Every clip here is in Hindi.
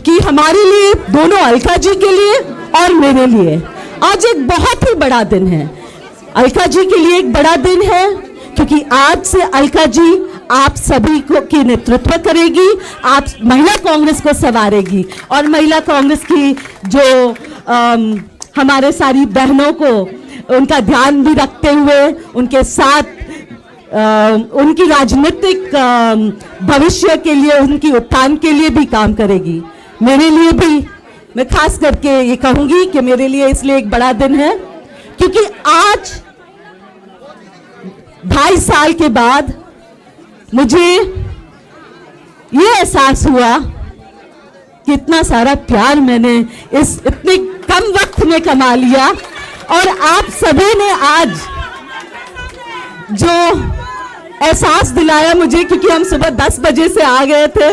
कि हमारे लिए, दोनों अलका जी के लिए और मेरे लिए आज एक बहुत ही बड़ा दिन है। अलका जी के लिए एक बड़ा दिन है क्योंकि आज से अलका जी आप सभी को की नेतृत्व करेगी, आप महिला कांग्रेस को संवारेगी और महिला कांग्रेस की जो हमारे सारी बहनों को उनका ध्यान भी रखते हुए उनके साथ उनकी राजनीतिक भविष्य के लिए, उनकी उत्थान के लिए भी काम करेगी। मेरे लिए भी मैं खास करके ये कहूंगी कि मेरे लिए इसलिए एक बड़ा दिन है क्योंकि आज 2.5 साल के बाद मुझे ये एहसास हुआ कि इतना सारा प्यार मैंने इस इतने कम वक्त में कमा लिया और आप सभी ने आज जो एहसास दिलाया मुझे, क्योंकि हम सुबह 10 बजे से आ गए थे,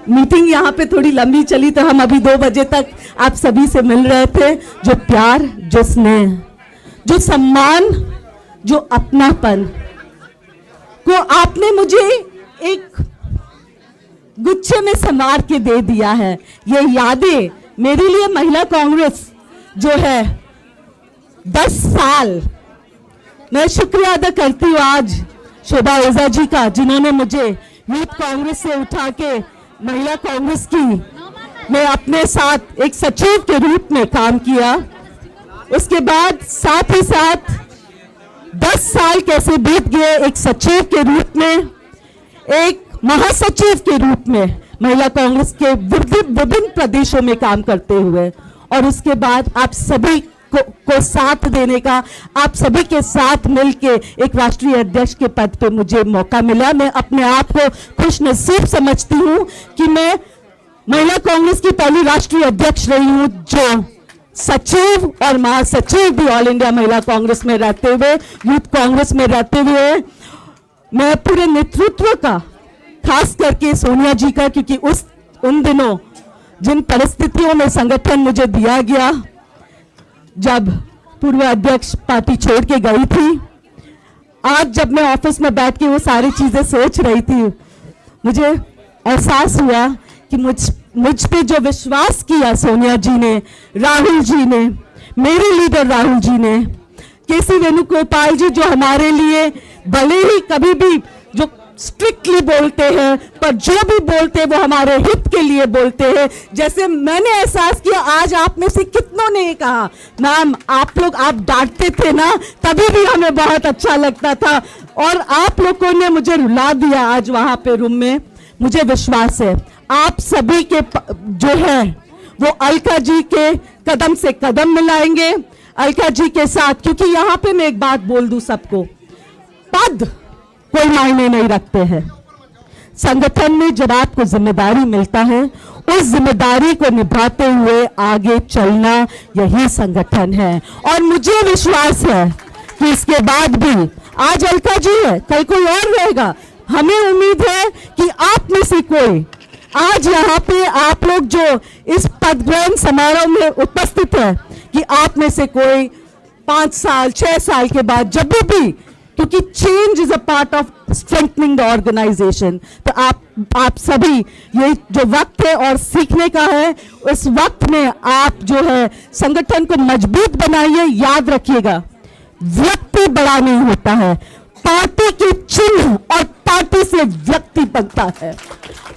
मीटिंग यहाँ पे थोड़ी लंबी चली तो हम अभी 2 बजे तक आप सभी से मिल रहे थे। जो प्यार, जो स्नेह, जो सम्मान, जो अपनापन को आपने मुझे एक गुच्छे में संवार के दे दिया है। ये यादें मेरे लिए महिला कांग्रेस जो है 10 साल, मैं शुक्रिया अदा करती हूँ आज शोभा ओझा जी का, जिन्होंने मुझे यूथ कांग्रेस से उठा के महिला कांग्रेस की मैं अपने साथ एक सचिव के रूप में काम किया। उसके बाद साथ ही साथ 10 साल कैसे बीत गए एक सचिव के रूप में, एक महासचिव के रूप में महिला कांग्रेस के विभिन्न प्रदेशों में काम करते हुए, और उसके बाद आप सभी को साथ देने का, आप सभी के साथ मिलके एक राष्ट्रीय अध्यक्ष के पद पे मुझे मौका मिला। मैं अपने आप को खुशनसीब समझती हूँ कि मैं महिला कांग्रेस की पहली राष्ट्रीय अध्यक्ष रही हूँ जो सचिव और महासचिव भी ऑल इंडिया महिला कांग्रेस में रहते हुए, यूथ कांग्रेस में रहते हुए, मैं पूरे नेतृत्व का, खास करके सोनिया जी का, क्योंकि उन दिनों जिन परिस्थितियों में संगठन मुझे दिया गया, जब पूर्व अध्यक्ष पार्टी छोड़ के गई थी, आज जब मैं ऑफिस में बैठ के वो सारी चीजें सोच रही थी, मुझे एहसास हुआ कि मुझ पे जो विश्वास किया सोनिया जी ने, राहुल जी ने, मेरे लीडर राहुल जी ने, केसी वेणुगोपाल जी जो हमारे लिए भले ही कभी भी जो स्ट्रिक्टली बोलते हैं पर जो भी बोलते हैं वो हमारे हित के लिए बोलते हैं। जैसे मैंने एहसास किया, आज आप में से कितनों ने ये कहा, मैम आप लोग आप डांटते थे ना तभी भी हमें बहुत अच्छा लगता था, और आप लोगों ने मुझे रुला दिया आज वहां पे रूम में। मुझे विश्वास है आप सभी के जो है वो अलका जी के कदम से कदम मिलाएंगे, अलका जी के साथ, क्योंकि यहाँ पे मैं एक बात बोल दूं सबको, पद कोई मायने नहीं रखते हैं। संगठन में जब आपको जिम्मेदारी मिलता है, उस जिम्मेदारी को निभाते हुए आगे चलना यही संगठन है। और मुझे विश्वास है कि इसके बाद भी, आज अलका जी है, कल कोई और रहेगा, हमें उम्मीद है कि आप में से कोई, आज यहाँ पे आप लोग जो इस पद ग्रहण समारोह में उपस्थित है, कि आप में से कोई 5 साल 6 साल के बाद जब भी, क्योंकि change is a part of strengthening the organization, तो आप सभी, ये जो वक्त है और सीखने का है, उस वक्त में आप जो है संगठन को मजबूत बनाइए। याद रखिएगा, व्यक्ति बड़ा नहीं होता है, पार्टी के चिन्ह और पार्टी से व्यक्ति बनता है।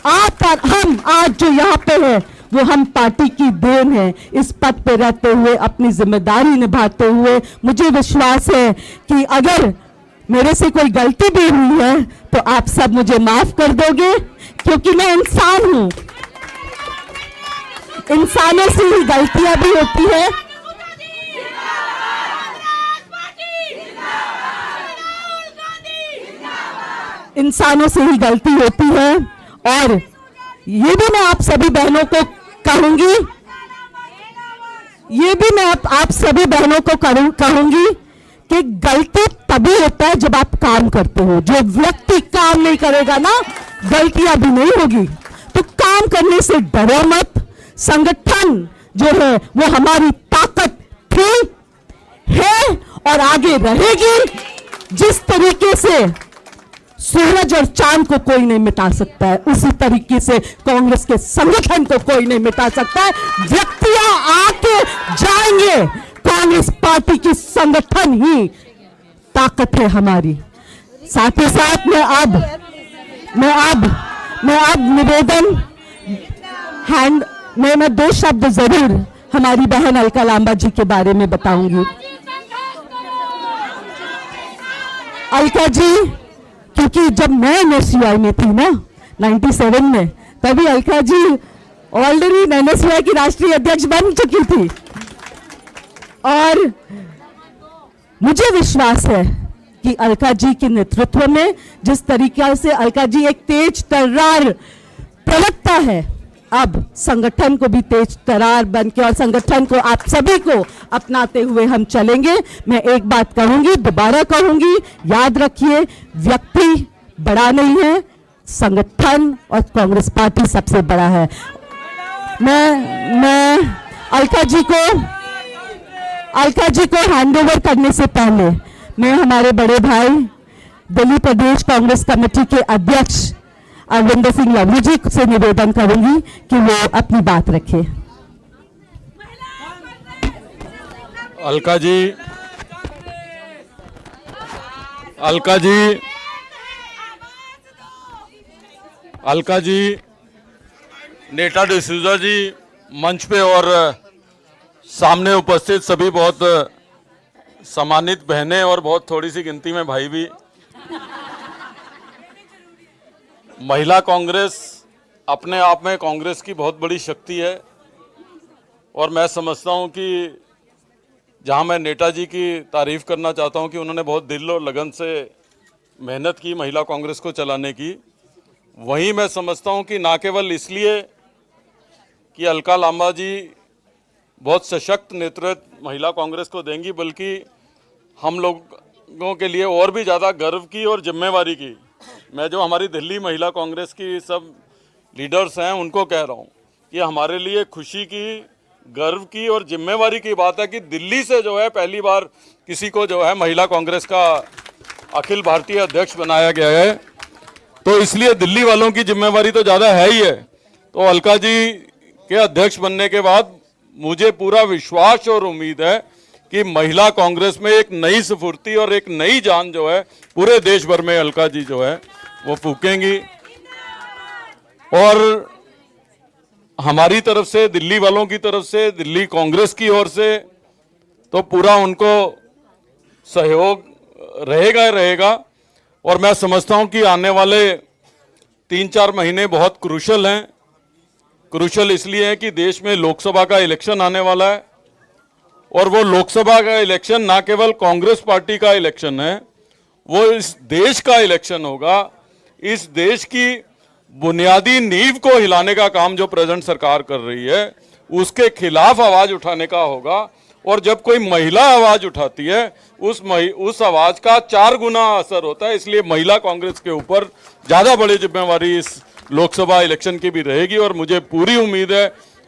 आप और हम आज जो यहाँ पे है वो हम पार्टी की देन है। इस पद पे रहते हुए, अपनी जिम्मेदारी निभाते हुए, मुझे विश्वास है कि अगर मेरे से कोई गलती भी हुई है तो आप सब मुझे माफ कर दोगे, क्योंकि मैं इंसान हूं, इंसानों से ही गलतियां भी होती है। इंसानों से ही गलती होती है, और ये भी मैं आप सभी बहनों को कहूंगी, ये भी मैं आप सभी बहनों को कहूंगी कि गलती तभी होता है जब आप काम करते हो। जो व्यक्ति काम नहीं करेगा ना, गलतियां भी नहीं होगी। तो काम करने से डरो मत। संगठन जो है वो हमारी ताकत थी, है और आगे रहेगी। जिस तरीके से सूरज और चांद को कोई नहीं मिटा सकता है, उसी तरीके से कांग्रेस के संगठन को कोई नहीं मिटा सकता है। व्यक्तियां आके जाएंगे, कांग्रेस पार्टी की संगठन ही ताकत है हमारी। साथ ही साथ मैं अब निवेदन मैं 2 शब्द जरूर हमारी बहन अलका लांबा जी के बारे में बताऊंगी। अलका जी, क्योंकि जब मैं एनएसयूआई में थी ना 97 में, तभी अलका जी ऑलरेडी एनएसयूआई की राष्ट्रीय अध्यक्ष बन चुकी थी। और मुझे विश्वास है कि अलका जी के नेतृत्व में, जिस तरीके से अलका जी एक तेज तर्रार प्रवक्ता है, अब संगठन को भी तेज तरार बन के और संगठन को आप सभी को अपनाते हुए हम चलेंगे। मैं एक बात कहूंगी, दोबारा कहूंगी, याद रखिए, व्यक्ति बड़ा नहीं है, संगठन और कांग्रेस पार्टी सबसे बड़ा है। मैं अलका जी को हैंडओवर करने से पहले मैं हमारे बड़े भाई दिल्ली प्रदेश कांग्रेस कमेटी के अध्यक्ष अरविंदर सिंह लवली जी से निवेदन करूंगी कि वो अपनी बात रखे। अलका जी, नेता डिसूजा जी, मंच पे और सामने उपस्थित सभी बहुत सम्मानित बहनें और बहुत थोड़ी सी गिनती में भाई भी। महिला कांग्रेस अपने आप में कांग्रेस की बहुत बड़ी शक्ति है और मैं समझता हूं कि जहां मैं नेताजी की तारीफ करना चाहता हूं कि उन्होंने बहुत दिल और लगन से मेहनत की महिला कांग्रेस को चलाने की, वहीं मैं समझता हूं कि ना केवल इसलिए कि अलका लांबा जी बहुत सशक्त नेतृत्व महिला कांग्रेस को देंगी, बल्कि हम लोगों के लिए और भी ज़्यादा गर्व की और जिम्मेवारी की। मैं जो हमारी दिल्ली महिला कांग्रेस की सब लीडर्स हैं उनको कह रहा हूँ कि हमारे लिए खुशी की, गर्व की और जिम्मेवारी की बात है कि दिल्ली से जो है पहली बार किसी को जो है महिला कांग्रेस का अखिल भारतीय अध्यक्ष बनाया गया है। तो इसलिए दिल्ली वालों की जिम्मेवारी तो ज़्यादा है ही है। तो अलका जी के अध्यक्ष बनने के बाद मुझे पूरा विश्वास और उम्मीद है कि महिला कांग्रेस में एक नई स्फूर्ति और एक नई जान जो है पूरे देश भर में अलका जी जो है वो फूकेंगी। और हमारी तरफ से, दिल्ली वालों की तरफ से, दिल्ली कांग्रेस की ओर से तो पूरा उनको सहयोग रहेगा। और मैं समझता हूं कि आने वाले 3-4 महीने बहुत क्रूशल हैं। क्रूशल इसलिए है कि देश में लोकसभा का इलेक्शन आने वाला है और वो लोकसभा का इलेक्शन ना केवल कांग्रेस पार्टी का इलेक्शन है, वो इस देश का इलेक्शन होगा। इस देश की बुनियादी नींव को हिलाने का काम जो प्रेजेंट सरकार कर रही है उसके खिलाफ आवाज उठाने का होगा। और जब कोई महिला आवाज उठाती है उस आवाज का 4 गुना असर होता है। इसलिए महिला कांग्रेस के ऊपर ज्यादा बड़ी जिम्मेवारी इस लोकसभा इलेक्शन की भी रहेगी। और मुझे पूरी उम्मीद है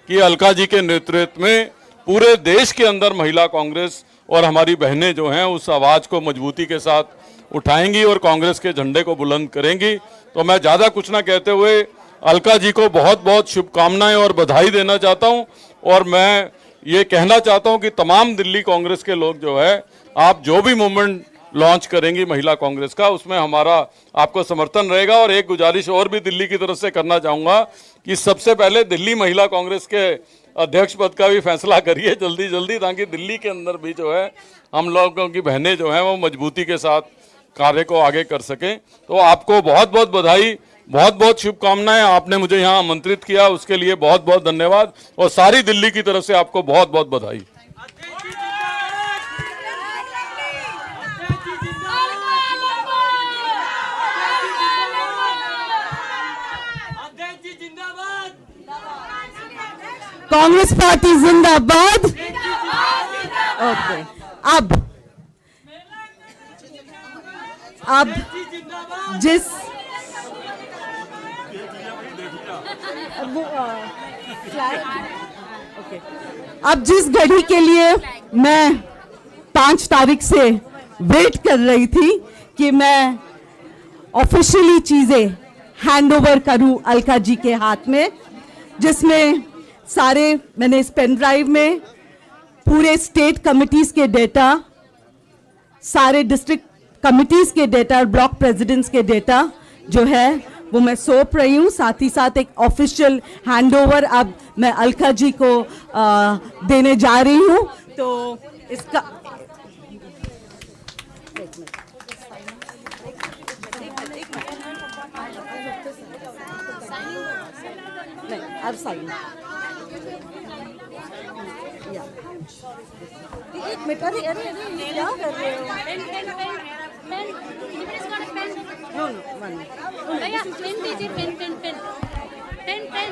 कि अलका जी के नेतृत्व में पूरे देश के अंदर महिला कांग्रेस और हमारी बहनें जो हैं उस आवाज को मजबूती के साथ उठाएंगी और कांग्रेस के झंडे को बुलंद करेंगी। तो मैं ज़्यादा कुछ ना कहते हुए अलका जी को बहुत बहुत शुभकामनाएं और बधाई देना चाहता हूं। और मैं ये कहना चाहता हूं कि तमाम दिल्ली कांग्रेस के लोग जो है, आप जो भी मूवमेंट लॉन्च करेंगी महिला कांग्रेस का, उसमें हमारा आपको समर्थन रहेगा। और एक गुजारिश और भी दिल्ली की तरफ से करना चाहूँगा कि सबसे पहले दिल्ली महिला कांग्रेस के अध्यक्ष पद का भी फैसला करिए जल्दी, ताकि दिल्ली के अंदर भी जो है हम लोगों की बहनें जो हैं वो मजबूती के साथ कार्य को आगे कर सकें। तो आपको बहुत बहुत बधाई, बहुत बहुत शुभकामनाएं। आपने मुझे यहाँ आमंत्रित किया उसके लिए बहुत बहुत धन्यवाद और सारी दिल्ली की तरफ से आपको बहुत बहुत बधाई। कांग्रेस पार्टी जिंदाबाद। ओके, अब जिस घड़ी के लिए मैं 5 तारीख से वेट कर रही थी कि मैं ऑफिशियली चीज़ें हैंड ओवर करूं अलका जी के हाथ में, जिसमें सारे मैंने इस पेन ड्राइव में पूरे स्टेट कमिटीज़ के डेटा, सारे डिस्ट्रिक्ट कमिटीज़ के डेटा और ब्लॉक प्रेसिडेंट्स के डेटा जो है वो मैं सौंप रही हूँ। साथ ही साथ एक ऑफिशियल हैंडओवर अब मैं अलका जी को देने जा रही हूँ। तो इसका नहीं, अब साइन एक मिनट, अरे अरे अरे क्या कर रहे हो? नो नो वन भैया पेन दीजिए, pen pen pen pen pen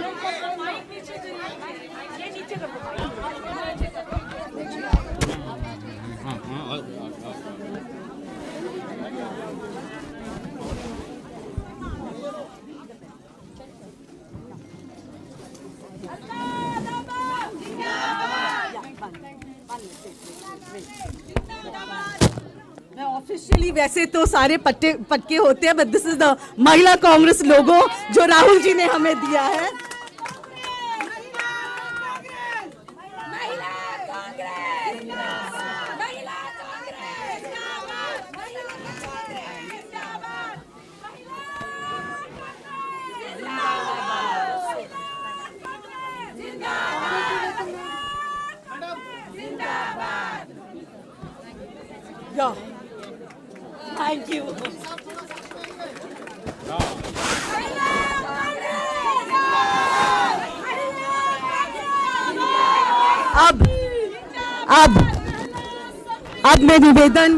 मैं ऑफिशियली, वैसे तो सारे पटके होते हैं, बट दिस इज द महिला कांग्रेस लोगो जो राहुल जी ने हमें दिया है। Yeah. Thank you. अब मैं निवेदन,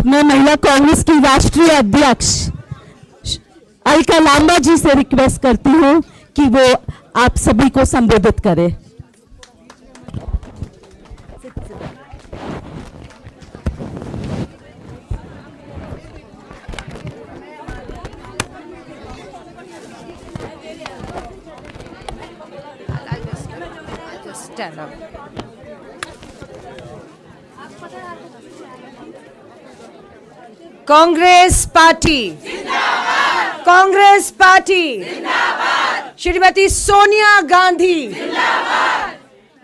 मैं महिला कांग्रेस की राष्ट्रीय अध्यक्ष अलका लांबा जी से रिक्वेस्ट करती हूँ कि वो आप सभी को संबोधित करें। stand up. कांग्रेस पार्टी जिंदाबाद, कांग्रेस पार्टी जिंदाबाद, श्रीमती सोनिया गांधी जिंदाबाद,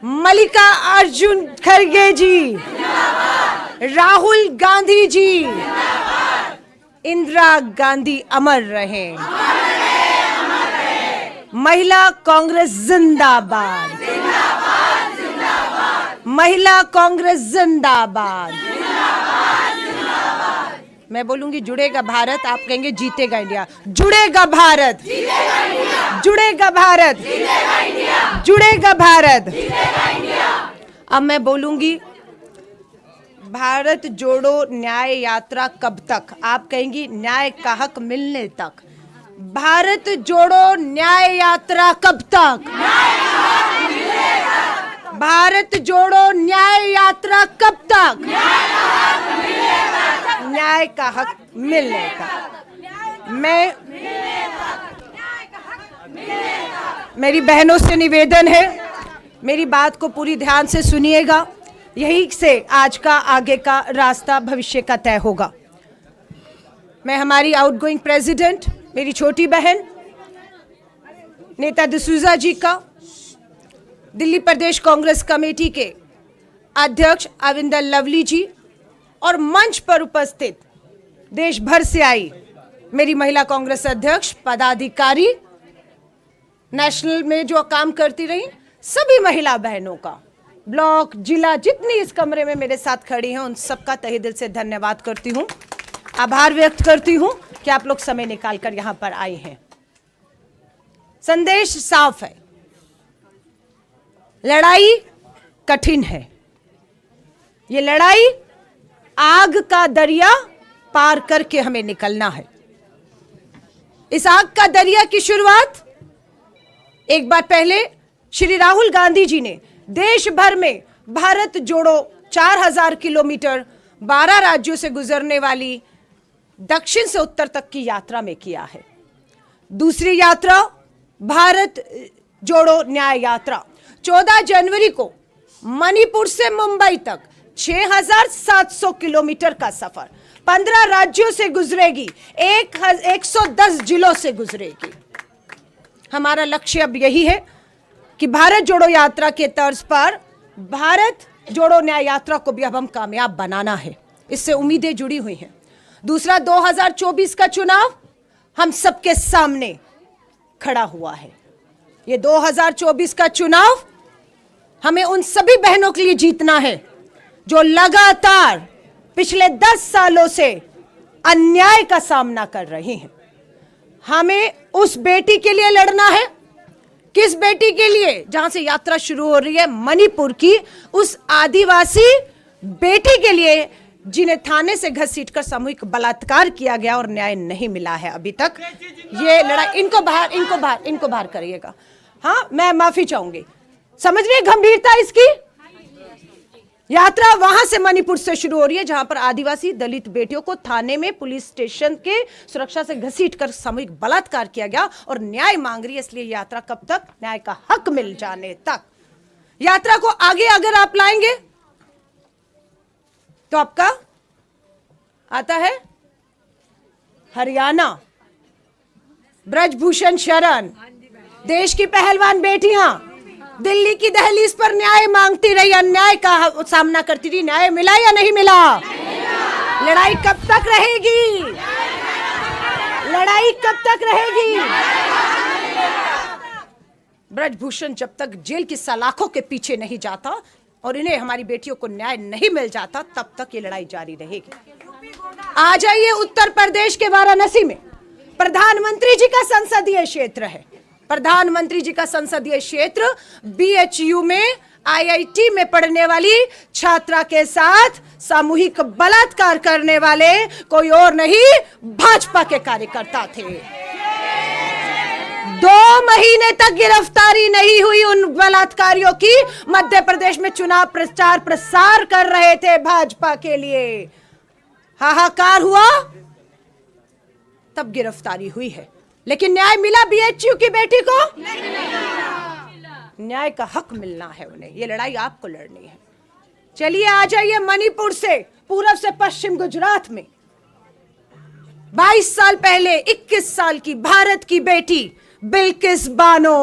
मल्लिका अर्जुन खड़गे जी जिंदाबाद, राहुल गांधी जी जिंदाबाद, इंदिरा गांधी अमर रहे, महिला कांग्रेस जिंदाबाद, जिंदाबाद, जिंदाबाद, महिला कांग्रेस जिंदाबाद, जिंदाबाद, जिंदाबाद। मैं बोलूंगी जुड़ेगा भारत, आप कहेंगे जीतेगा इंडिया। जुड़ेगा भारत, जीतेगा इंडिया, जुड़ेगा भारत, जीतेगा इंडिया, जुड़ेगा भारत, जीतेगा इंडिया। अब मैं बोलूंगी भारत जोड़ो न्याय यात्रा कब तक, आप कहेंगी न्याय का हक मिलने तक। भारत जोड़ो न्याय यात्रा कब तक, भारत जोड़ो न्याय यात्रा कब तक, न्याय का हक मिलने तक। मेरी बहनों से निवेदन है, मेरी बात को पूरी ध्यान से सुनिएगा, यही से आज का आगे का रास्ता भविष्य का तय होगा। मैं हमारी आउटगोइंग प्रेसिडेंट, मेरी छोटी बहन नेता डिसूजा जी का, दिल्ली प्रदेश कांग्रेस कमेटी के अध्यक्ष अविंदर लवली जी और मंच पर उपस्थित देश भर से आई मेरी महिला कांग्रेस अध्यक्ष, पदाधिकारी, नेशनल में जो काम करती रही सभी महिला बहनों का, ब्लॉक, जिला, जितनी इस कमरे में मेरे साथ खड़ी हैं उन सबका तहे दिल से धन्यवाद करती हूँ, आभार व्यक्त करती हूँ कि आप लोग समय निकालकर यहां पर आए हैं। संदेश साफ है, लड़ाई कठिन है, ये लड़ाई आग का दरिया पार करके हमें निकलना है। इस आग का दरिया की शुरुआत एक बार पहले श्री राहुल गांधी जी ने देश भर में भारत जोड़ो 4000 किलोमीटर 12 राज्यों से गुजरने वाली दक्षिण से उत्तर तक की यात्रा में किया है। दूसरी यात्रा भारत जोड़ो न्याय यात्रा 14 जनवरी को मणिपुर से मुंबई तक 6,700 किलोमीटर का सफर 15 राज्यों से गुजरेगी, 110 जिलों से गुजरेगी। हमारा लक्ष्य अब यही है कि भारत जोड़ो यात्रा के तर्ज पर भारत जोड़ो न्याय यात्रा को भी अब हम कामयाब बनाना है। इससे उम्मीदें जुड़ी हुई हैं। दूसरा, 2024 का चुनाव हम सबके सामने खड़ा हुआ है। ये 2024 का चुनाव हमें उन सभी बहनों के लिए जीतना है जो लगातार पिछले 10 सालों से अन्याय का सामना कर रही हैं। हमें उस बेटी के लिए लड़ना है। किस बेटी के लिए? जहां से यात्रा शुरू हो रही है, मणिपुर की उस आदिवासी बेटी के लिए जिन्हें थाने से घसीटकर सामूहिक बलात्कार किया गया और न्याय नहीं मिला है अभी तक। ये लड़ाई, इनको बाहर करिएगा। हाँ, मैं माफी चाहूंगी। समझ रही है गंभीरता इसकी? यात्रा वहां से मणिपुर से शुरू हो रही है जहां पर आदिवासी दलित बेटियों को थाने में पुलिस स्टेशन के सुरक्षा से घसीटकर सामूहिक बलात्कार किया गया और न्याय मांग रही है। इसलिए यात्रा कब तक? न्याय का हक मिल जाने तक। यात्रा को आगे अगर आप लाएंगे तो आपका आता है हरियाणा, ब्रजभूषण शरण, देश की पहलवान बेटियां दिल्ली की दहलीज पर न्याय मांगती रही, अन्याय का सामना करती रही। न्याय मिला या नहीं मिला? लड़ाई कब तक रहेगी? लड़ाई कब तक रहेगी? ब्रजभूषण जब तक जेल की सलाखों के पीछे नहीं जाता और इन्हें, हमारी बेटियों को न्याय नहीं मिल जाता, तब तक ये लड़ाई जारी रहेगी। आ जाइए उत्तर प्रदेश के वाराणसी में प्रधानमंत्री जी का संसदीय क्षेत्र है। प्रधानमंत्री जी का संसदीय क्षेत्र BHU में IIT में पढ़ने वाली छात्रा के साथ सामूहिक बलात्कार करने वाले कोई और नहीं, भाजपा के कार्यकर्ता थे। 2 महीने तक गिरफ्तारी नहीं हुई उन बलात्कारियों की। मध्य प्रदेश में चुनाव प्रचार प्रसार कर रहे थे भाजपा के लिए। हाहाकार हुआ, तब गिरफ्तारी हुई है। लेकिन न्याय मिला BHU की बेटी को? न्याय का हक मिलना है उन्हें। ये लड़ाई आपको लड़नी है। चलिए आ जाइए मणिपुर से पूरब से पश्चिम गुजरात में 22 साल पहले 21 साल की भारत की बेटी बिल्किस बानो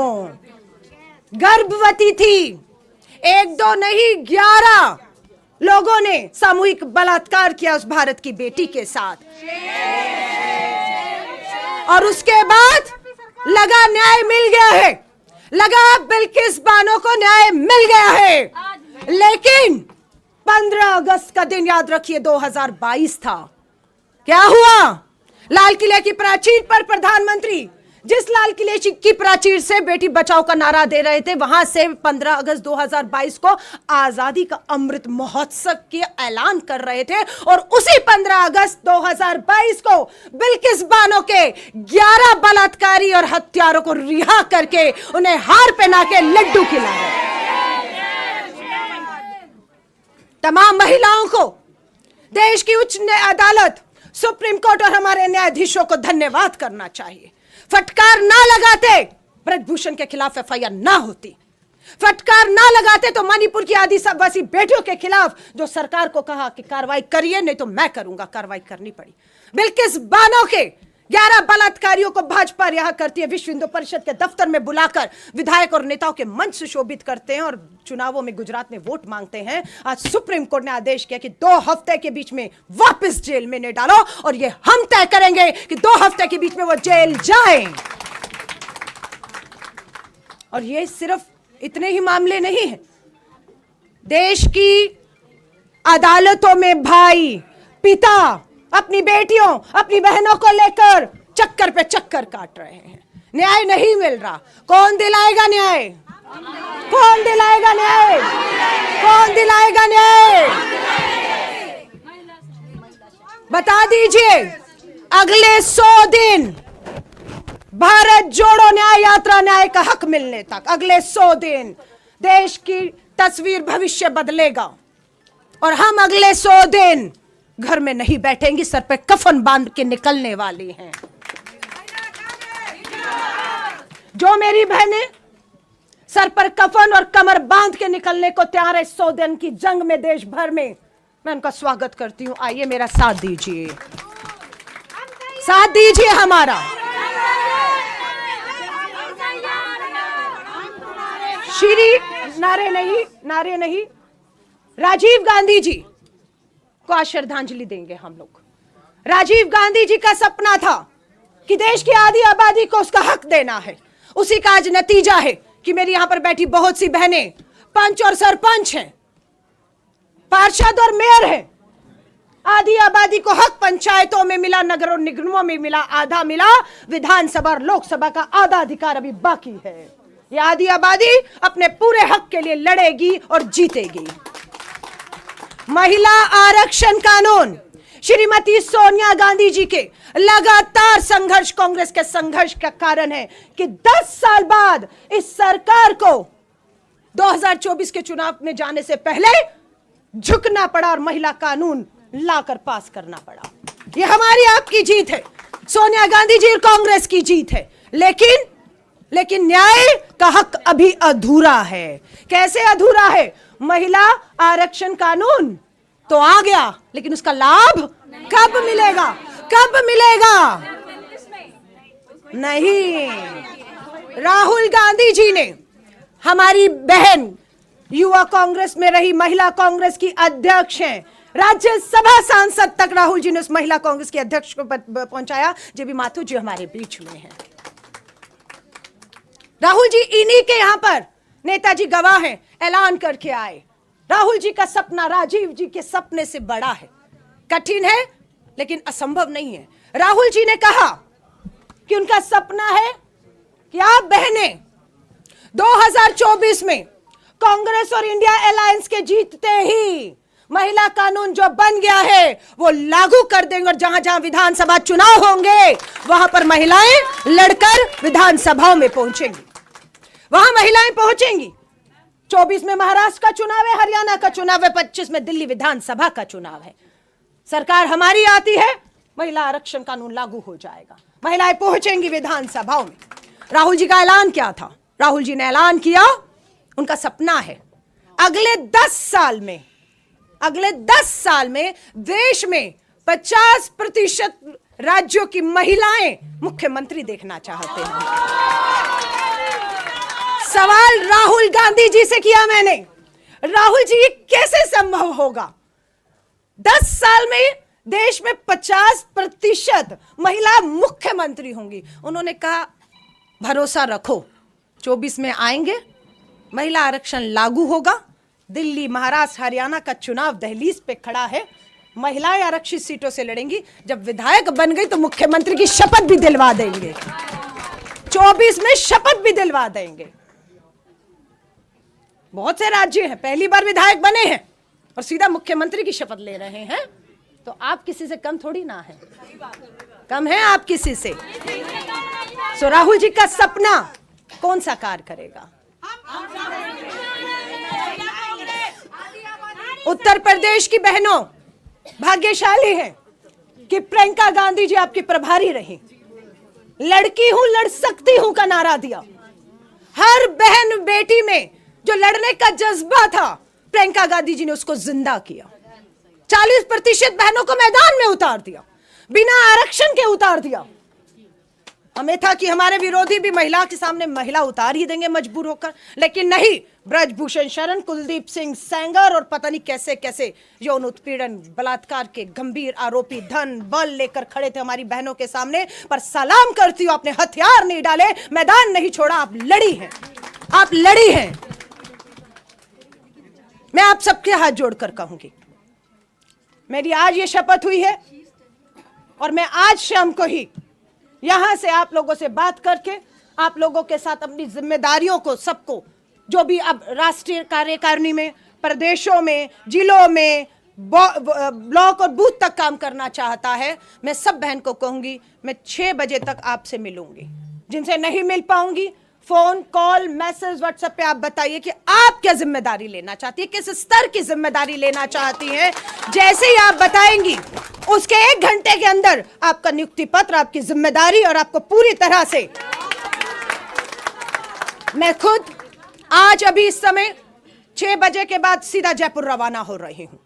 गर्भवती थी। 1 2 नहीं, 11 लोगों ने सामूहिक बलात्कार किया उस भारत की बेटी के साथ। और उसके बाद लगा न्याय मिल गया है, लगा बिल्किस बानो को न्याय मिल गया है। लेकिन 15 अगस्त का दिन याद रखिए 2022 था। क्या हुआ? लाल किले की प्राचीर पर प्रधानमंत्री जिस लाल किले की प्राचीर से बेटी बचाओ का नारा दे रहे थे, वहां से 15 अगस्त 2022 को आजादी का अमृत महोत्सव के ऐलान कर रहे थे। और उसी 15 अगस्त 2022 को बिल्किस बानो के 11 बलात्कारी और हत्यारों को रिहा करके उन्हें हार पहना के लड्डू खिलाया। तमाम महिलाओं को देश की उच्च अदालत, सुप्रीम कोर्ट और हमारे न्यायाधीशों को धन्यवाद करना चाहिए। फटकार ना लगाते ब्रजभूषण के खिलाफ FIR ना होती। फटकार ना लगाते तो मणिपुर की आदिवासी बेटियों के खिलाफ जो सरकार को कहा कि कार्रवाई करिए, नहीं तो मैं करूंगा, कार्रवाई करनी पड़ी। बिल्किस बानो के 11 बलात्कारियों को भाजपा रिहा करती है। विश्व हिंदू परिषद के दफ्तर में बुलाकर विधायक और नेताओं के मंच सुशोभित करते हैं और चुनावों में गुजरात में वोट मांगते हैं। आज सुप्रीम कोर्ट ने आदेश किया कि 2 हफ्ते के बीच में वापस जेल में न डालो, और ये हम तय करेंगे कि 2 हफ्ते के बीच में वो जेल जाएं। और ये सिर्फ इतने ही मामले नहीं हैं। देश की अदालतों में भाई, पिता अपनी बेटियों, अपनी बहनों को लेकर चक्कर पे चक्कर काट रहे हैं। न्याय नहीं मिल रहा। कौन दिलाएगा न्याय? कौन दिलाएगा न्याय? कौन दिलाएगा न्याय? बता दीजिए। अगले 100 दिन भारत जोड़ो न्याय यात्रा, न्याय का हक मिलने तक अगले 100 दिन देश की तस्वीर, भविष्य बदलेगा। और हम अगले 100 दिन घर में नहीं बैठेंगी, सर पे कफन बांध के निकलने वाली हैं। जो मेरी बहनें सर पर कफन और कमर बांध के निकलने को तैयार है 100 दिन की जंग में देश भर में, मैं उनका स्वागत करती हूं। आइए मेरा साथ दीजिए, साथ दीजिए हमारा। श्री नारे नहीं, राजीव गांधी जी को आज श्रद्धांजलि देंगे हम लोग। राजीव गांधी जी का सपना था कि देश की आधी आबादी को उसका हक देना है। उसी का आज नतीजा है कि मेरी यहां पर बैठी बहुत सी बहनें पंच और सरपंच हैं, पार्षद और मेयर हैं। आधी आबादी को हक पंचायतों में मिला, नगर और निगमों में मिला, आधा मिला। विधानसभा और लोकसभा का आधा अधिकार अभी बाकी है। यह आधी आबादी अपने पूरे हक के लिए लड़ेगी और जीतेगी। महिला आरक्षण कानून श्रीमती सोनिया गांधी जी के लगातार संघर्ष, कांग्रेस के संघर्ष का कारण है कि 10 साल बाद इस सरकार को 2024 के चुनाव में जाने से पहले झुकना पड़ा और महिला कानून लाकर पास करना पड़ा। यह हमारी आपकी जीत है, सोनिया गांधी जी और कांग्रेस की जीत है। लेकिन न्याय का हक अभी अधूरा है। कैसे अधूरा है? महिला आरक्षण कानून तो आ गया, लेकिन उसका लाभ कब मिलेगा? कब मिलेगा? नहीं। राहुल गांधी जी ने, हमारी बहन युवा कांग्रेस में रही, महिला कांग्रेस की अध्यक्ष हैं, राज्यसभा सांसद तक राहुल जी ने उस महिला कांग्रेस के अध्यक्ष को पहुंचाया। जेबी माथुर जी हमारे बीच में हैं। राहुल जी इन्हीं के यहां पर नेताजी गवाह हैं, ऐलान करके आए। राहुल जी का सपना राजीव जी के सपने से बड़ा है। कठिन है लेकिन असंभव नहीं है। राहुल जी ने कहा कि उनका सपना है कि आप बहनें 2024 में कांग्रेस और इंडिया अलायंस के जीतते ही महिला कानून जो बन गया है वो लागू कर देंगे और जहां जहां विधानसभा चुनाव होंगे वहां पर महिलाएं लड़कर विधानसभाओं में पहुंचेंगी, वहां महिलाएं पहुंचेंगी। 24 में महाराष्ट्र का चुनाव है, हरियाणा का चुनाव है, 25 में दिल्ली विधानसभा का चुनाव है। सरकार हमारी आती है, महिला आरक्षण कानून लागू हो जाएगा, महिलाएं पहुंचेंगी विधानसभाओं में। राहुल जी का ऐलान क्या था? राहुल जी ने ऐलान किया, उनका सपना है अगले 10 साल में देश में 50% राज्यों की महिलाएं मुख्यमंत्री देखना चाहते हैं। सवाल राहुल गांधी जी से किया मैंने, राहुल जी ये कैसे संभव होगा? 10 साल में देश में 50% महिला मुख्यमंत्री होंगी। उन्होंने कहा भरोसा रखो, 24 में आएंगे, महिला आरक्षण लागू होगा, दिल्ली, महाराष्ट्र, हरियाणा का चुनाव दहलीज पे खड़ा है, महिलाएं आरक्षित सीटों से लड़ेंगी। जब विधायक बन गई तो मुख्यमंत्री की शपथ भी दिलवा देंगे, 24 में शपथ भी दिलवा देंगे। बहुत से राज्य हैं पहली बार विधायक बने हैं और सीधा मुख्यमंत्री की शपथ ले रहे हैं, तो आप किसी से कम थोड़ी ना है, कम है आप किसी से। सो राहुल जी का सपना कौन साकार करेगा? उत्तर प्रदेश की बहनों भाग्यशाली हैं कि प्रियंका गांधी जी आपकी प्रभारी रही। लड़की हूं, लड़ सकती हूं का नारा दिया। हर बहन बेटी में जो लड़ने का जज्बा था, प्रियंका गांधी जी ने उसको जिंदा किया। 40% बहनों को मैदान में उतार दिया, बिना आरक्षण के उतार दिया। हमें था कि हमारे विरोधी भी महिला के सामने महिला उतार ही देंगे मजबूर होकर, लेकिन नहीं। ब्रजभूषण शरण, कुलदीप सिंह सेंगर और पता नहीं कैसे कैसे यौन उत्पीड़न, बलात्कार के गंभीर आरोपी धन बल लेकर खड़े थे हमारी बहनों के सामने। पर सलाम करती हूं, आपने हथियार नहीं डाले, मैदान नहीं छोड़ा, आप लड़ी हैं, आप लड़ी हैं। मैं आप सबके हाथ जोड़कर कहूंगी, मेरी आज ये शपथ हुई है और मैं आज शाम को ही यहां से आप लोगों से बात करके आप लोगों के साथ अपनी जिम्मेदारियों को, सबको, जो भी अब राष्ट्रीय कार्यकारिणी में, प्रदेशों में, जिलों में, ब्लॉक और बूथ तक काम करना चाहता है, मैं सब बहन को कहूंगी मैं 6 बजे तक आपसे मिलूंगी। जिनसे नहीं मिल पाऊंगी, फोन कॉल मैसेज व्हाट्सएप पे आप बताइए कि आप क्या जिम्मेदारी लेना चाहती है, किस स्तर की जिम्मेदारी लेना चाहती हैं। जैसे ही आप बताएंगी उसके 1 घंटे के अंदर आपका नियुक्ति पत्र, आपकी जिम्मेदारी और आपको पूरी तरह से मैं खुद आज अभी इस समय 6 बजे के बाद सीधा जयपुर रवाना हो रही हूं।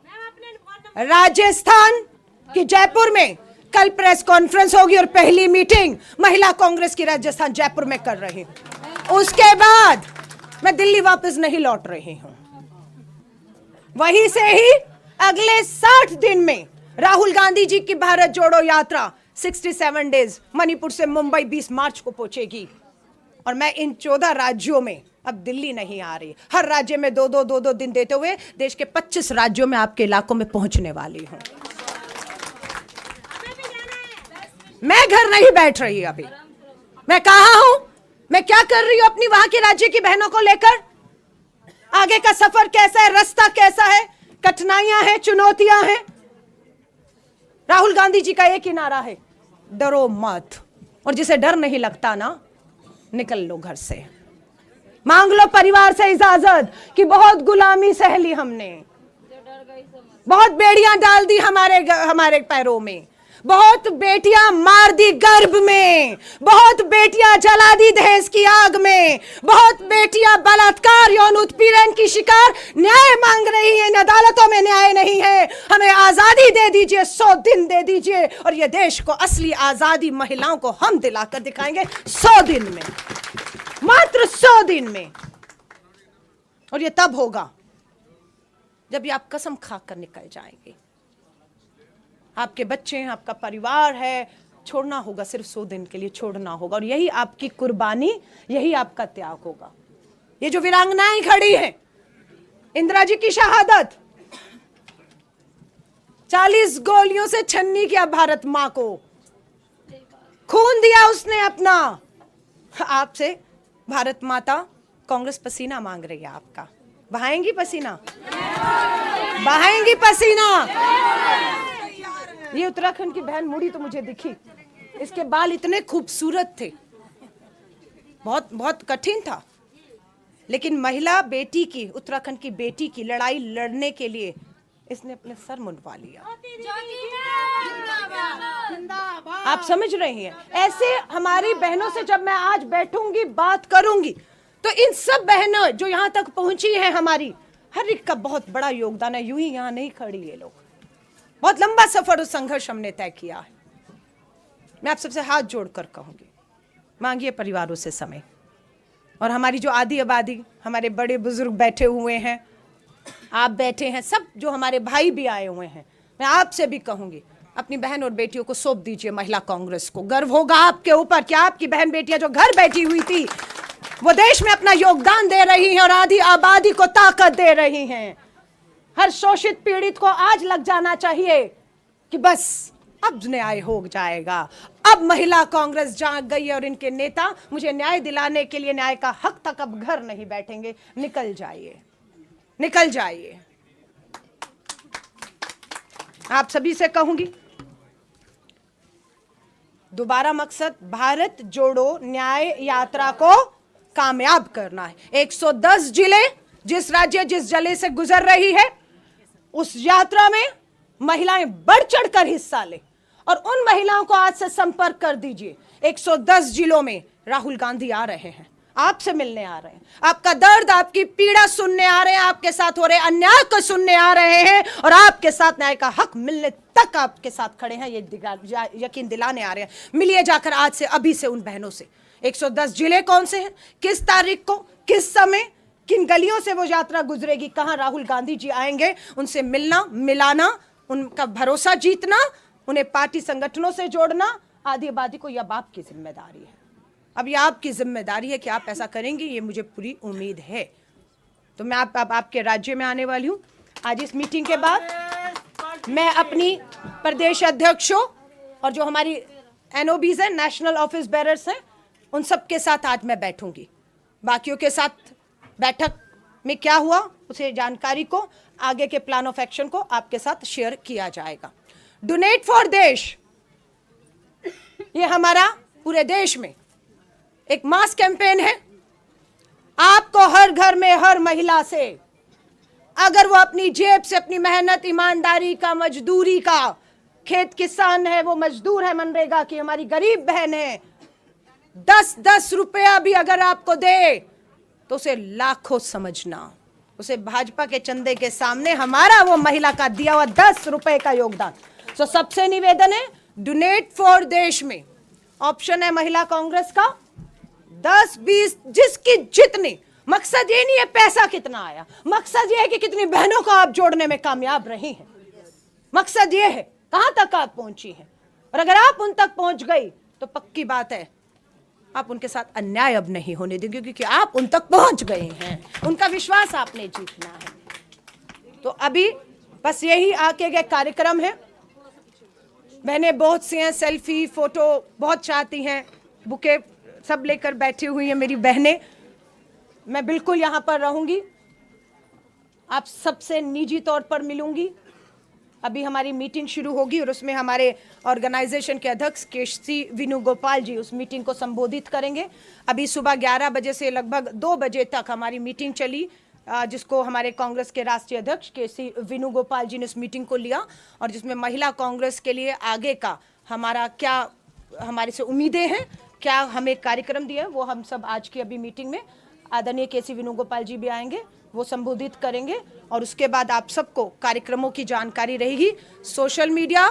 राजस्थान की जयपुर में कल प्रेस कॉन्फ्रेंस होगी और पहली मीटिंग महिला कांग्रेस की राजस्थान जयपुर में कर रही हूं। उसके बाद मैं दिल्ली वापस नहीं लौट रही हूं। वहीं से ही अगले 60 दिन में राहुल गांधी जी की भारत जोड़ो यात्रा 67 डेज मणिपुर से मुंबई 20 मार्च को पहुंचेगी। और मैं इन 14 राज्यों में, अब दिल्ली नहीं आ रही, हर राज्य में दो दो दिन देते हुए देश के 25 राज्यों में आपके इलाकों में पहुंचने वाली हूं। मैं घर नहीं बैठ रही अभी। मैं कहां हूं, मैं क्या कर रही हूं अपनी वहां के राज्य की बहनों को लेकर, आगे का सफर कैसा है, रास्ता कैसा है, कठिनाइयां हैं, चुनौतियां हैं। राहुल गांधी जी का एक ही नारा है, डरो मत। और जिसे डर नहीं लगता ना, निकल लो घर से, मांग लो परिवार से इजाजत कि बहुत गुलामी सह ली हमने, बहुत बेड़ियां डाल दी हमारे पैरों में, बहुत बेटियां मार दी गर्भ में, बहुत बेटियां जला दी दहेज की आग में, बहुत बेटियां बलात्कार यौन उत्पीड़न की शिकार न्याय मांग रही हैं। अदालतों में न्याय नहीं है। हमें आजादी दे दीजिए, 100 दिन दे दीजिए और ये देश को असली आजादी महिलाओं को हम दिलाकर दिखाएंगे 100 दिन में, मात्र 100 दिन में। और ये तब होगा जब ये आप कसम खाकर निकल जाएंगे। आपके बच्चे हैं, आपका परिवार है, छोड़ना होगा, सिर्फ 100 दिन के लिए छोड़ना होगा। और यही आपकी कुर्बानी, यही आपका त्याग होगा। ये जो वीरांगनाएं खड़ी हैं, इंदिरा जी की शहादत, 40 गोलियों से छन्नी किया भारत मां को, खून दिया उसने अपना। आपसे भारत माता कांग्रेस पसीना मांग रही है आपका। बहाएंगी पसीना, बहाएंगी पसीना। ये उत्तराखंड की बहन मुड़ी तो मुझे दिखी, इसके बाल इतने खूबसूरत थे, बहुत बहुत कठिन था, लेकिन महिला बेटी की, उत्तराखंड की बेटी की लड़ाई लड़ने के लिए इसने अपने सर मुंडवा लिया। आप समझ रही हैं? ऐसे हमारी बहनों से जब मैं आज बैठूंगी, बात करूंगी, तो इन सब बहनों जो यहां तक पहुंची हैं, हमारी हर एक का बहुत बड़ा योगदान है। यूं ही यहां नहीं खड़ी ये लोग, बहुत लंबा सफर और संघर्ष हमने तय किया है। मैं आप सबसे हाथ जोड़कर कहूंगी, मांगिए परिवारों से समय। और हमारी जो आधी आबादी, हमारे बड़े बुजुर्ग बैठे हुए हैं, आप बैठे हैं, सब जो हमारे भाई भी आए हुए हैं, मैं आपसे भी कहूंगी, अपनी बहन और बेटियों को सौंप दीजिए महिला कांग्रेस को। गर्व होगा आपके ऊपर कि आपकी बहन बेटियां जो घर बैठी हुई थी, वो देश में अपना योगदान दे रही हैं और आधी आबादी को ताकत दे रही हैं। हर शोषित पीड़ित को आज लग जाना चाहिए कि बस अब न्याय हो जाएगा, अब महिला कांग्रेस जाग गई है और इनके नेता मुझे न्याय दिलाने के लिए न्याय का हक तक अब घर नहीं बैठेंगे। निकल जाइए, निकल जाइए। आप सभी से कहूंगी, दोबारा मकसद भारत जोड़ो न्याय यात्रा को कामयाब करना है। 110 जिले, जिस राज्य जिस जिले से गुजर रही है, उस यात्रा में महिलाएं बढ़ चढ़कर हिस्सा ले और उन महिलाओं को आज से संपर्क कर दीजिए। 110 जिलों में राहुल गांधी आ रहे हैं, आपसे मिलने आ रहे हैं, आपका दर्द, आपकी पीड़ा सुनने आ रहे हैं, आपके साथ हो रहे अन्याय को सुनने आ रहे हैं और आपके साथ न्याय का हक मिलने तक आपके साथ खड़े हैं, ये यकीन दिलाने आ रहे हैं। मिलिए जाकर आज से, अभी से उन बहनों से। 110 जिले कौन से हैं, किस तारीख को, किस समय, किन गलियों से वो यात्रा गुजरेगी, कहां राहुल गांधी जी आएंगे, उनसे मिलना, मिलाना, उनका भरोसा जीतना, उन्हें पार्टी संगठनों से जोड़ना, आधी आबादी को, यह अब आपकी जिम्मेदारी है। अब ये आपकी जिम्मेदारी है कि आप ऐसा करेंगे, ये मुझे पूरी उम्मीद है। तो मैं आपके राज्य में आने वाली हूँ। आज इस मीटिंग के बाद मैं अपनी प्रदेश अध्यक्षों और जो हमारी एनओबीज हैं, नेशनल ऑफिस बेरर्स हैं, उन सब के साथ आज मैं बैठूंगी। बाकियों के साथ बैठक में क्या हुआ, उसे जानकारी को, आगे के प्लान ऑफ एक्शन को आपके साथ शेयर किया जाएगा। डोनेट फॉर देश, ये हमारा पूरे देश में एक मास कैंपेन है। आपको हर घर में, हर महिला से, अगर वो अपनी जेब से, अपनी मेहनत, ईमानदारी का, मजदूरी का, खेत किसान है, वो मजदूर है मनरेगा की, हमारी गरीब बहन है, 10-10 रुपया भी अगर आपको दे तो उसे लाखों समझना। उसे भाजपा के चंदे के सामने हमारा वो महिला का दिया हुआ 10 रुपए का योगदान। तो सबसे निवेदन है, डोनेट फॉर देश में ऑप्शन है महिला कांग्रेस का 10, 20 जिसकी जितनी। मकसद ये नहीं है पैसा कितना आया, मकसद ये है कि कितनी बहनों को आप जोड़ने में कामयाब रही हैं। मकसद ये है कहां तक आप पहुंची हैं, और अगर आप उन तक पहुंच गई तो पक्की बात है आप उनके साथ अन्याय अब नहीं होने देंगे, क्योंकि आप उन तक पहुंच गए हैं, उनका विश्वास आपने जीतना है। तो अभी बस यही आगे के कार्यक्रम है। बहनें बहुत सी हैं, सेल्फी फोटो बहुत चाहती हैं, बुके सब लेकर बैठी हुई हैं मेरी बहनें। मैं बिल्कुल यहां पर रहूंगी, आप सबसे निजी तौर पर मिलूंगी। अभी हमारी मीटिंग शुरू होगी और उसमें हमारे ऑर्गेनाइजेशन के अध्यक्ष केसी वेणुगोपाल जी उस मीटिंग को संबोधित करेंगे। अभी सुबह 11 बजे से लगभग 2 बजे तक हमारी मीटिंग चली, जिसको हमारे कांग्रेस के राष्ट्रीय अध्यक्ष केसी वेणुगोपाल जी ने उस मीटिंग को लिया, और जिसमें महिला कांग्रेस के लिए आगे का हमारा क्या हमारे से उम्मीदें हैं, क्या हमें कार्यक्रम दिए, वो हम सब आज की अभी मीटिंग में आदरणीय केसी वेणुगोपाल जी भी आएंगे, वो संबोधित करेंगे। और उसके बाद आप सबको कार्यक्रमों की जानकारी रहेगी। Social media,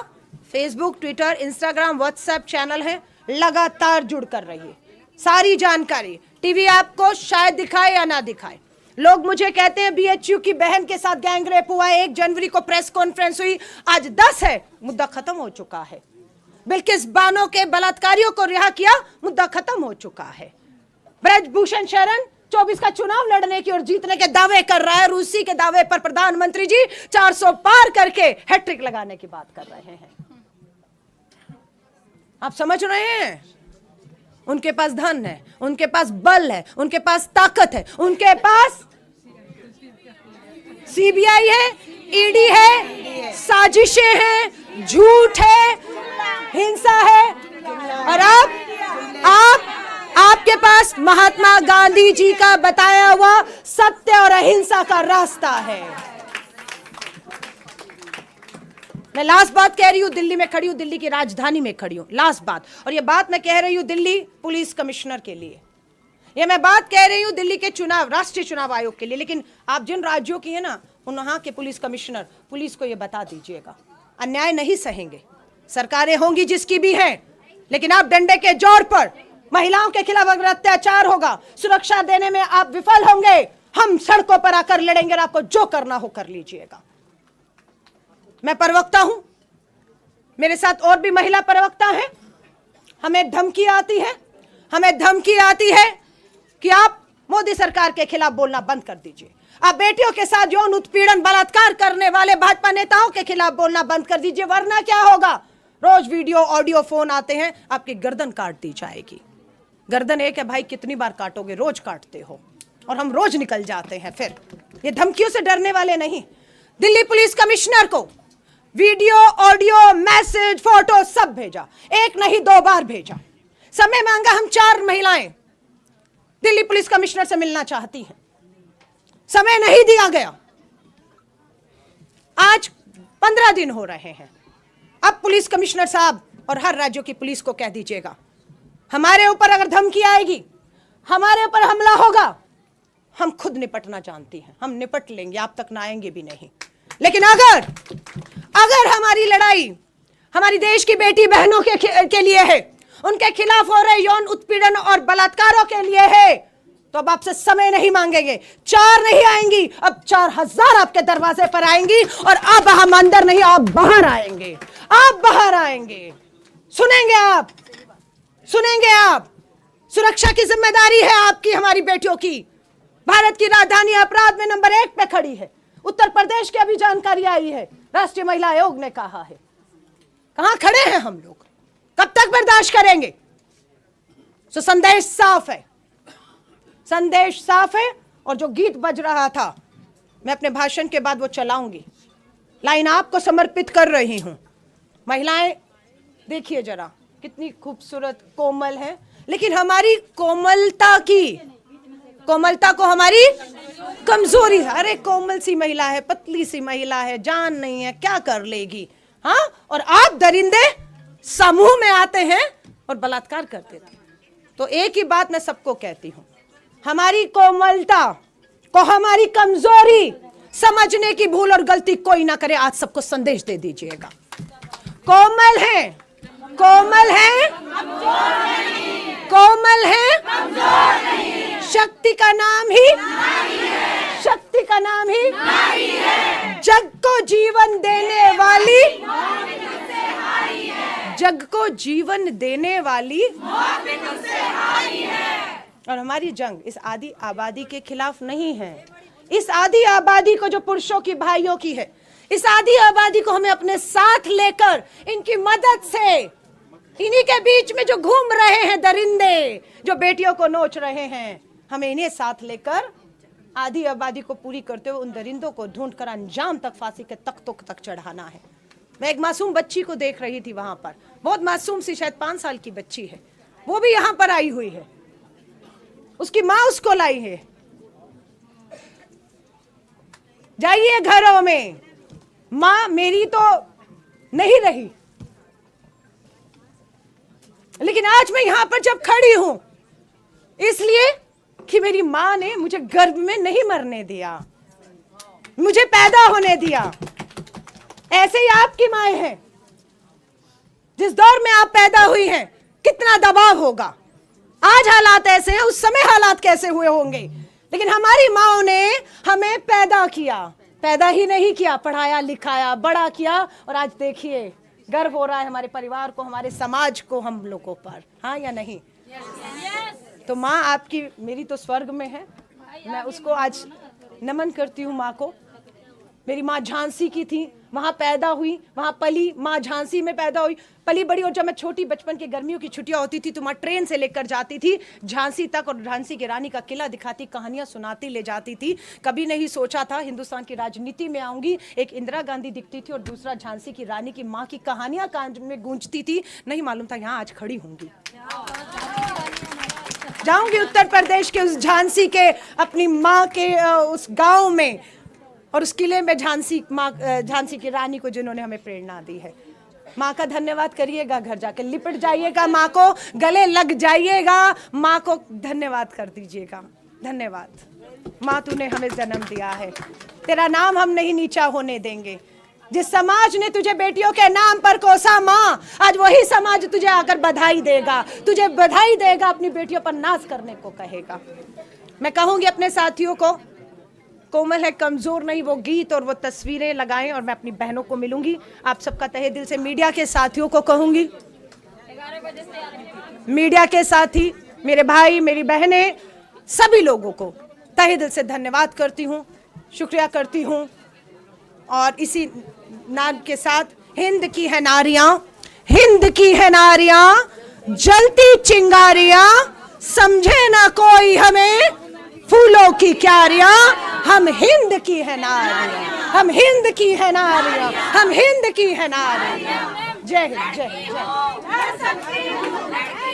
Facebook, Twitter, Instagram, WhatsApp channel है, लगातार जुड़ कर रहिए। सारी जानकारी टीवी आपको शायद दिखाए या ना दिखाए। लोग मुझे कहते हैं बीएचयू की बहन के साथ गैंगरेप हुआ है, 1 जनवरी को प्रेस कॉन्फ्रेंस हुई, आज 10 है, मुद्दा खत्म हो चुका है। बिल्किस बानो के बलात्कारियों को रिहा किया, मुद्दा खत्म हो चुका है। ब्रजभूषण शरण 24 का चुनाव लड़ने की और जीतने के दावे कर रहा है, रूसी के दावे पर प्रधानमंत्री जी 400 पार करके हैट्रिक लगाने की बात कर रहे हैं। आप समझ रहे हैं? उनके पास धन है, उनके पास बल है, उनके पास ताकत है, उनके पास सीबीआई है, ईडी है, साजिशें हैं, झूठ है, हिंसा है, और अब आपके पास महात्मा गांधी जी का बताया हुआ सत्य और अहिंसा का रास्ता है। मैं लास्ट बात कह रही हूं, दिल्ली में खड़ी हूं, दिल्ली की राजधानी में खड़ी हूं, लास्ट बात। और ये बात मैं कह रही हूं दिल्ली पुलिस कमिश्नर के लिए, ये मैं बात कह रही हूं दिल्ली के चुनाव, राष्ट्रीय चुनाव आयोग के लिए। लेकिन आप जिन राज्यों की है ना, वहां के पुलिस कमिश्नर, पुलिस को ये बता दीजिएगा, अन्याय नहीं सहेंगे। सरकारें होंगी जिसकी भी है, लेकिन आप डंडे के जोर पर महिलाओं के खिलाफ अगर अत्याचार होगा, सुरक्षा देने में आप विफल होंगे, हम सड़कों पर आकर लड़ेंगे और आपको जो करना हो कर लीजिएगा। मैं प्रवक्ता हूं, मेरे साथ और भी महिला प्रवक्ता हैं। हमें धमकी आती है, हमें धमकी आती है कि आप मोदी सरकार के खिलाफ बोलना बंद कर दीजिए, आप बेटियों के साथ यौन उत्पीड़न बलात्कार करने वाले भाजपा नेताओं के खिलाफ बोलना बंद कर दीजिए, वरना क्या होगा, रोज वीडियो ऑडियो फोन आते हैं, आपकी गर्दन काट दी जाएगी। गर्दन एक है भाई, कितनी बार काटोगे, रोज काटते हो, और हम रोज निकल जाते हैं। फिर ये धमकियों से डरने वाले नहीं। दिल्ली पुलिस कमिश्नर को वीडियो ऑडियो मैसेज फोटो सब भेजा, 1 नहीं 2 बार भेजा। समय मांगा, हम 4 महिलाएं दिल्ली पुलिस कमिश्नर से मिलना चाहती हैं, समय नहीं दिया गया। आज 15 दिन हो रहे हैं। अब पुलिस कमिश्नर साहब और हर राज्यों की पुलिस को कह दीजिएगा, हमारे ऊपर अगर धमकी आएगी, हमारे ऊपर हमला होगा, हम खुद निपटना जानती हैं, हम निपट लेंगे, आप तक ना आएंगे भी नहीं। लेकिन अगर हमारी लड़ाई हमारी देश की बेटी बहनों के लिए है, उनके खिलाफ हो रहे यौन उत्पीड़न और बलात्कारों के लिए है, तो अब आपसे समय नहीं मांगेंगे। 4 नहीं आएंगी, अब 4000 आपके दरवाजे पर आएंगी, और अब हम अंदर नहीं, आप बाहर आएंगे, आप बाहर आएंगे। सुनेंगे आप, सुनेंगे आप। सुरक्षा की जिम्मेदारी है आपकी, हमारी बेटियों की। भारत की राजधानी अपराध में नंबर 1 पे खड़ी है। उत्तर प्रदेश की अभी जानकारी आई है, राष्ट्रीय महिला आयोग ने कहा है। कहां खड़े हैं हम लोग, कब तक बर्दाश्त करेंगे? तो संदेश साफ है, संदेश साफ है। और जो गीत बज रहा था, मैं अपने भाषण के बाद वो चलाऊंगी, लाइन आपको समर्पित कर रही हूं। महिलाएं देखिए जरा, कितनी खूबसूरत कोमल है, लेकिन हमारी कोमलता को हमारी कमजोरी है। अरे कोमल सी महिला है, पतली सी महिला है, जान नहीं है, क्या कर लेगी? हाँ, और आप दरिंदे समूह में आते हैं और बलात्कार करते थे। तो एक ही बात मैं सबको कहती हूं, हमारी कोमलता को हमारी कमजोरी समझने की भूल और गलती कोई ना करे, आज सबको संदेश दे दीजिएगा। कोमल है, कोमल है, कोमल है, शक्ति का नाम ही, शक्ति का नाम ही, जग को जीवन देने वाली, जग को जीवन देने वाली, और हमारी जंग इस आदि आबादी के खिलाफ नहीं है। इस आदि आबादी को जो पुरुषों की भाइयों की है, इस आदि आबादी को हमें अपने साथ लेकर इनकी मदद से, इन्हीं के बीच में जो घूम रहे हैं दरिंदे, जो बेटियों को नोच रहे हैं, हमें इन्हें साथ लेकर आदि आबादी को पूरी करते हुए उन दरिंदों को ढूंढकर अंजाम तक, फांसी के तख्तों तक चढ़ाना है। मैं एक मासूम बच्ची को देख रही थी वहां पर, बहुत मासूम सी, शायद 5 साल की बच्ची है, वो भी यहां पर आई हुई है, उसकी माँ उसको लाई है। जाइए घरों में, माँ मेरी तो नहीं रही, लेकिन आज मैं यहां पर जब खड़ी हूं इसलिए कि मेरी माँ ने मुझे गर्भ में नहीं मरने दिया, मुझे पैदा होने दिया। ऐसे ही आपकी माएं हैं, जिस दौर में आप पैदा हुई हैं, कितना दबाव होगा। आज हालात ऐसे हैं, उस समय हालात कैसे हुए होंगे, लेकिन हमारी माओ ने हमें पैदा किया, पैदा ही नहीं किया, पढ़ाया लिखाया, बड़ा किया, और आज देखिए गर्व हो रहा है हमारे परिवार को, हमारे समाज को, हम लोगों पर, हाँ या नहीं? तो माँ आपकी, मेरी तो स्वर्ग में है, मैं उसको आज नमन करती हूँ माँ को। मेरी माँ झांसी की थी, वहां पैदा हुई, वहां पली, माँ झांसी में पैदा हुई, पली बड़ी। और जब मैं छोटी, बचपन की गर्मियों की छुट्टियां होती थी तो माँ ट्रेन से लेकर जाती थी झांसी तक, और झांसी की रानी का किला दिखाती, कहानियां सुनाती ले जाती थी। कभी नहीं सोचा था हिंदुस्तान की राजनीति में आऊंगी। एक इंदिरा गांधी दिखती थी और दूसरा झांसी की रानी की माँ की कहानियां कान में गूंजती थी। नहीं मालूम था यहाँ आज खड़ी होंगी, जाऊंगी उत्तर प्रदेश के उस झांसी के, अपनी माँ के उस गांव में, और उस किले में झांसी माँ, झांसी की रानी को जिन्होंने हमें प्रेरणा दी है। माँ का धन्यवाद करिएगा, घर जाकर लिपट जाइएगा, माँ को गले लग जाइएगा, माँ को धन्यवाद कर दीजिएगा। धन्यवाद माँ, तूने हमें जन्म दिया है, तेरा नाम हम नहीं नीचा होने देंगे। जिस समाज ने तुझे बेटियों के नाम पर कोसा माँ, आज वही समाज तुझे आकर बधाई देगा, तुझे बधाई देगा, अपनी बेटियों पर नाज करने को कहेगा। मैं कहूंगी अपने साथियों को, कोमल है, कमजोर नहीं, वो गीत और वो तस्वीरें लगाएं, और मैं अपनी बहनों को मिलूंगी। आप सबका तहे दिल से, मीडिया के साथियों को कहूंगी, मीडिया के साथी, मेरे भाई, मेरी बहनें, सभी लोगों को तहे दिल से धन्यवाद करती हूँ, शुक्रिया करती हूँ। और इसी नाद के साथ, हिंद की है नारियां, हिंद की है नारियां, जलती चिंगारियां, समझे ना कोई हमें फूलों की क्यारियां, हम हिंद की है नारियां, हम हिंद की है नारियां, हम हिंद की है नारियां। जय हिंद, जय हिंद, जय हिंद।